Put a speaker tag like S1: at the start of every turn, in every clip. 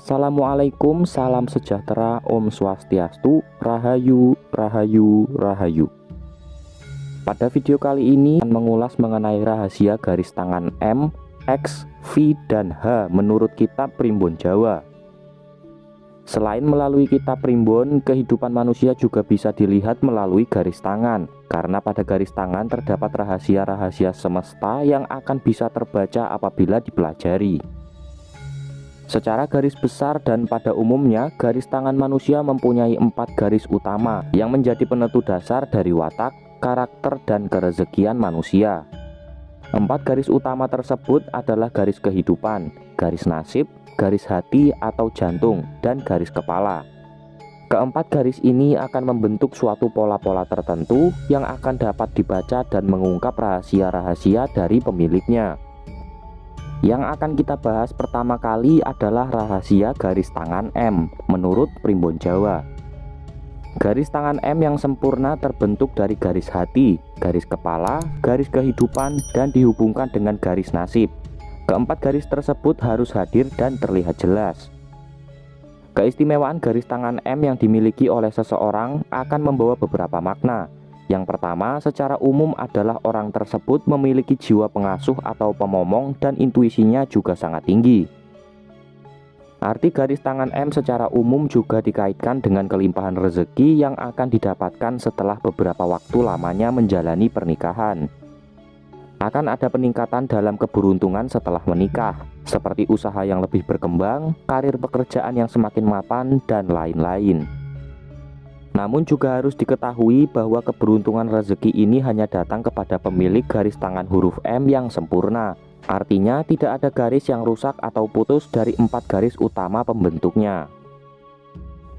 S1: Assalamualaikum, salam sejahtera, Om Swastiastu, Rahayu, Rahayu, Rahayu. Pada video kali ini akan mengulas mengenai rahasia garis tangan M, X, V, dan H menurut kitab Primbon Jawa. Selain melalui kitab Primbon, kehidupan manusia juga bisa dilihat melalui garis tangan, karena pada garis tangan terdapat rahasia-rahasia semesta yang akan bisa terbaca apabila dipelajari. Secara garis besar dan pada umumnya, garis tangan manusia mempunyai 4 garis utama yang menjadi penentu dasar dari watak, karakter, dan kerezekian manusia. 4 garis utama tersebut adalah garis kehidupan, garis nasib, garis hati atau jantung, dan garis kepala. Keempat garis ini akan membentuk suatu pola-pola tertentu yang akan dapat dibaca dan mengungkap rahasia-rahasia dari pemiliknya. Yang akan kita bahas pertama kali adalah rahasia garis tangan M menurut Primbon Jawa. Garis tangan M yang sempurna terbentuk dari garis hati, garis kepala, garis kehidupan, dan dihubungkan dengan garis nasib. Keempat garis tersebut harus hadir dan terlihat jelas. Keistimewaan garis tangan M yang dimiliki oleh seseorang akan membawa beberapa makna. Yang pertama, secara umum adalah orang tersebut memiliki jiwa pengasuh atau pemomong dan intuisinya juga sangat tinggi. Arti garis tangan M secara umum juga dikaitkan dengan kelimpahan rezeki yang akan didapatkan setelah beberapa waktu lamanya menjalani pernikahan. Akan ada peningkatan dalam keberuntungan setelah menikah, seperti usaha yang lebih berkembang, karir pekerjaan yang semakin mapan, dan lain-lain. Namun juga harus diketahui bahwa keberuntungan rezeki ini hanya datang kepada pemilik garis tangan huruf M yang sempurna. Artinya tidak ada garis yang rusak atau putus dari 4 garis utama pembentuknya.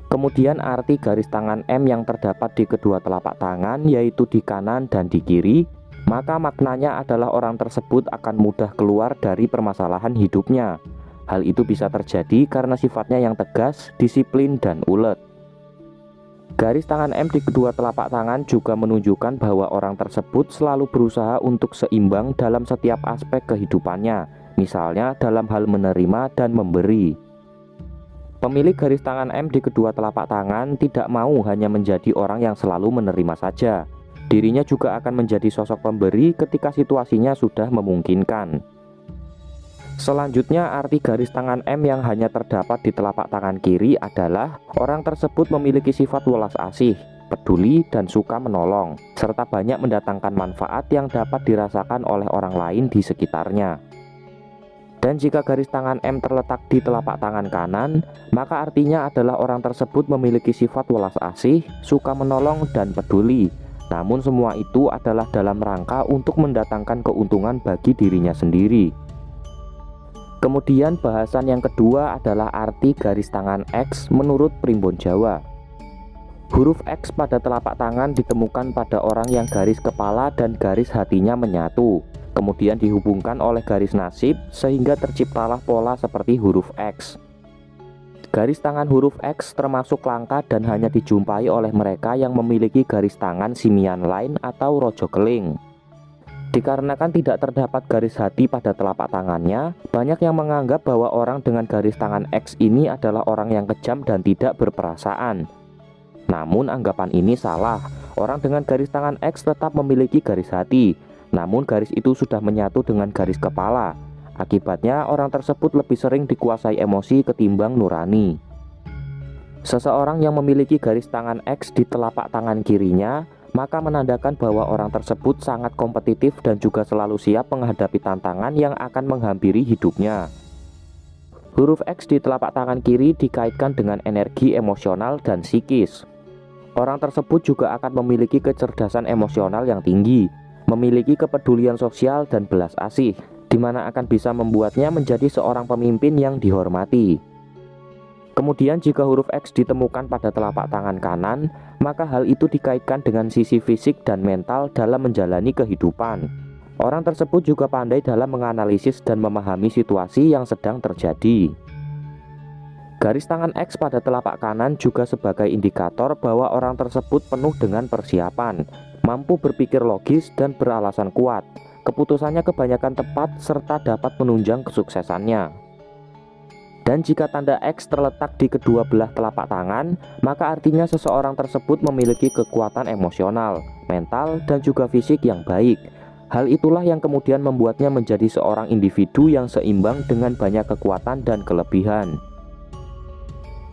S1: Kemudian arti garis tangan M yang terdapat di kedua telapak tangan, yaitu di kanan dan di kiri, maka maknanya adalah orang tersebut akan mudah keluar dari permasalahan hidupnya. Hal itu bisa terjadi karena sifatnya yang tegas, disiplin, dan ulet. Garis tangan M di kedua telapak tangan juga menunjukkan bahwa orang tersebut selalu berusaha untuk seimbang dalam setiap aspek kehidupannya, misalnya dalam hal menerima dan memberi. Pemilik garis tangan M di kedua telapak tangan tidak mau hanya menjadi orang yang selalu menerima saja. Dirinya juga akan menjadi sosok pemberi ketika situasinya sudah memungkinkan. Selanjutnya, arti garis tangan M yang hanya terdapat di telapak tangan kiri adalah orang tersebut memiliki sifat welas asih, peduli, dan suka menolong, serta banyak mendatangkan manfaat yang dapat dirasakan oleh orang lain di sekitarnya. Dan jika garis tangan M terletak di telapak tangan kanan, maka artinya adalah orang tersebut memiliki sifat welas asih, suka menolong, dan peduli. Namun semua itu adalah dalam rangka untuk mendatangkan keuntungan bagi dirinya sendiri. Kemudian bahasan yang kedua adalah arti garis tangan X menurut Primbon Jawa. Huruf X pada telapak tangan ditemukan pada orang yang garis kepala dan garis hatinya menyatu, kemudian dihubungkan oleh garis nasib sehingga terciptalah pola seperti huruf X. Garis tangan huruf X termasuk langka dan hanya dijumpai oleh mereka yang memiliki garis tangan simian lain atau rojo keling. Dikarenakan tidak terdapat garis hati pada telapak tangannya, banyak yang menganggap bahwa orang dengan garis tangan X ini adalah orang yang kejam dan tidak berperasaan. Namun anggapan ini salah. Orang dengan garis tangan X tetap memiliki garis hati, namun garis itu sudah menyatu dengan garis kepala. Akibatnya orang tersebut lebih sering dikuasai emosi ketimbang nurani. Seseorang yang memiliki garis tangan X di telapak tangan kirinya, maka menandakan bahwa orang tersebut sangat kompetitif dan juga selalu siap menghadapi tantangan yang akan menghampiri hidupnya. Huruf X di telapak tangan kiri dikaitkan dengan energi emosional dan psikis. Orang tersebut juga akan memiliki kecerdasan emosional yang tinggi, memiliki kepedulian sosial dan belas asih, di mana akan bisa membuatnya menjadi seorang pemimpin yang dihormati. Kemudian jika huruf X ditemukan pada telapak tangan kanan, maka hal itu dikaitkan dengan sisi fisik dan mental dalam menjalani kehidupan. Orang tersebut juga pandai dalam menganalisis dan memahami situasi yang sedang terjadi. Garis tangan X pada telapak kanan juga sebagai indikator bahwa orang tersebut penuh dengan persiapan, mampu berpikir logis dan beralasan kuat. Keputusannya kebanyakan tepat serta dapat menunjang kesuksesannya. Dan jika tanda X terletak di kedua belah telapak tangan, maka artinya seseorang tersebut memiliki kekuatan emosional, mental, dan juga fisik yang baik. Hal itulah yang kemudian membuatnya menjadi seorang individu yang seimbang dengan banyak kekuatan dan kelebihan.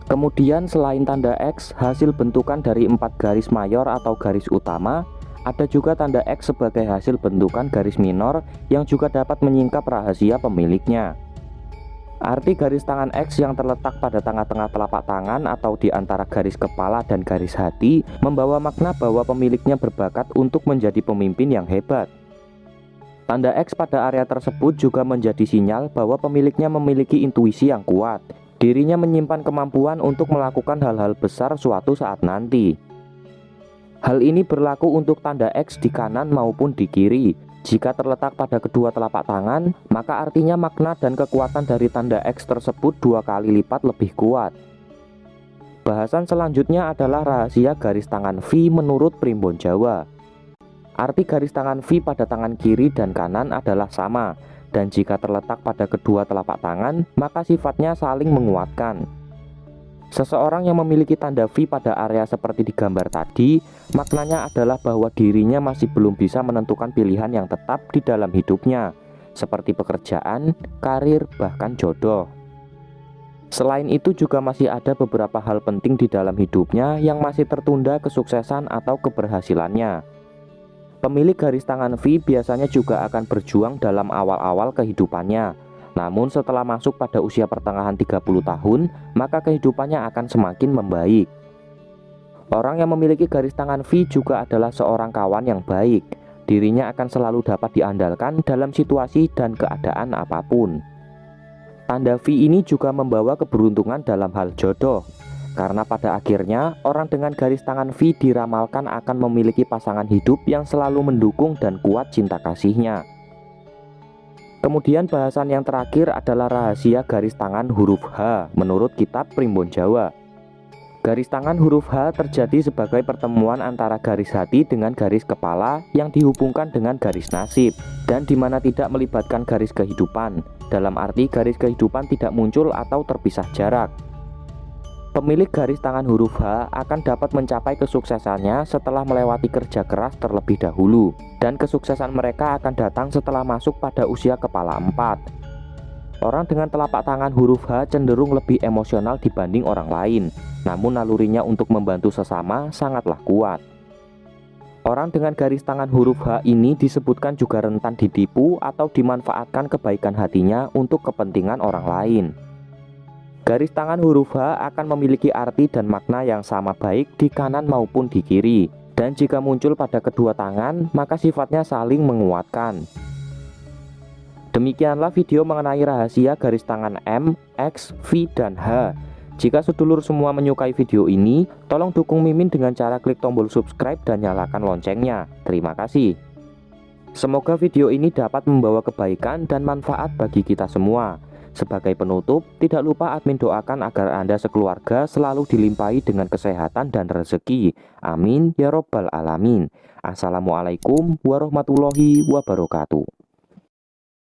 S1: Kemudian selain tanda X, hasil bentukan dari 4 garis mayor atau garis utama, ada juga tanda X sebagai hasil bentukan garis minor yang juga dapat menyingkap rahasia pemiliknya. Arti garis tangan X yang terletak pada tengah-tengah telapak tangan atau di antara garis kepala dan garis hati membawa makna bahwa pemiliknya berbakat untuk menjadi pemimpin yang hebat. Tanda X pada area tersebut juga menjadi sinyal bahwa pemiliknya memiliki intuisi yang kuat. Dirinya menyimpan kemampuan untuk melakukan hal-hal besar suatu saat nanti. Hal ini berlaku untuk tanda X di kanan maupun di kiri. Jika terletak pada kedua telapak tangan, maka artinya makna dan kekuatan dari tanda X tersebut 2 kali lipat lebih kuat. Bahasan selanjutnya adalah rahasia garis tangan V menurut Primbon Jawa. Arti garis tangan V pada tangan kiri dan kanan adalah sama, dan jika terletak pada kedua telapak tangan, maka sifatnya saling menguatkan. Seseorang yang memiliki tanda V pada area seperti di gambar tadi, maknanya adalah bahwa dirinya masih belum bisa menentukan pilihan yang tetap di dalam hidupnya, seperti pekerjaan, karir, bahkan jodoh. Selain itu juga masih ada beberapa hal penting di dalam hidupnya yang masih tertunda kesuksesan atau keberhasilannya. Pemilik garis tangan V biasanya juga akan berjuang dalam awal-awal kehidupannya. Namun setelah masuk pada usia pertengahan 30 tahun, maka kehidupannya akan semakin membaik. Orang yang memiliki garis tangan V juga adalah seorang kawan yang baik. Dirinya akan selalu dapat diandalkan dalam situasi dan keadaan apapun. Tanda V ini juga membawa keberuntungan dalam hal jodoh. Karena pada akhirnya, orang dengan garis tangan V diramalkan akan memiliki pasangan hidup yang selalu mendukung dan kuat cinta kasihnya. Kemudian bahasan yang terakhir adalah rahasia garis tangan huruf H menurut kitab Primbon Jawa. Garis tangan huruf H terjadi sebagai pertemuan antara garis hati dengan garis kepala yang dihubungkan dengan garis nasib, dan di mana tidak melibatkan garis kehidupan, dalam arti garis kehidupan tidak muncul atau terpisah jarak. Pemilik garis tangan huruf H akan dapat mencapai kesuksesannya setelah melewati kerja keras terlebih dahulu, dan kesuksesan mereka akan datang setelah masuk pada usia kepala 4. Orang dengan telapak tangan huruf H cenderung lebih emosional dibanding orang lain, namun nalurinya untuk membantu sesama sangatlah kuat. Orang dengan garis tangan huruf H ini disebutkan juga rentan ditipu atau dimanfaatkan kebaikan hatinya untuk kepentingan orang lain. Garis tangan huruf H akan memiliki arti dan makna yang sama baik di kanan maupun di kiri, dan jika muncul pada kedua tangan, maka sifatnya saling menguatkan. Demikianlah video mengenai rahasia garis tangan M, X, V, dan H. Jika sedulur semua menyukai video ini, tolong dukung Mimin dengan cara klik tombol subscribe dan nyalakan loncengnya. Terima kasih. Semoga video ini dapat membawa kebaikan dan manfaat bagi kita semua. Sebagai penutup, tidak lupa admin doakan agar Anda sekeluarga selalu dilimpahi dengan kesehatan dan rezeki. Amin ya robbal alamin. Assalamualaikum warahmatullahi wabarakatuh.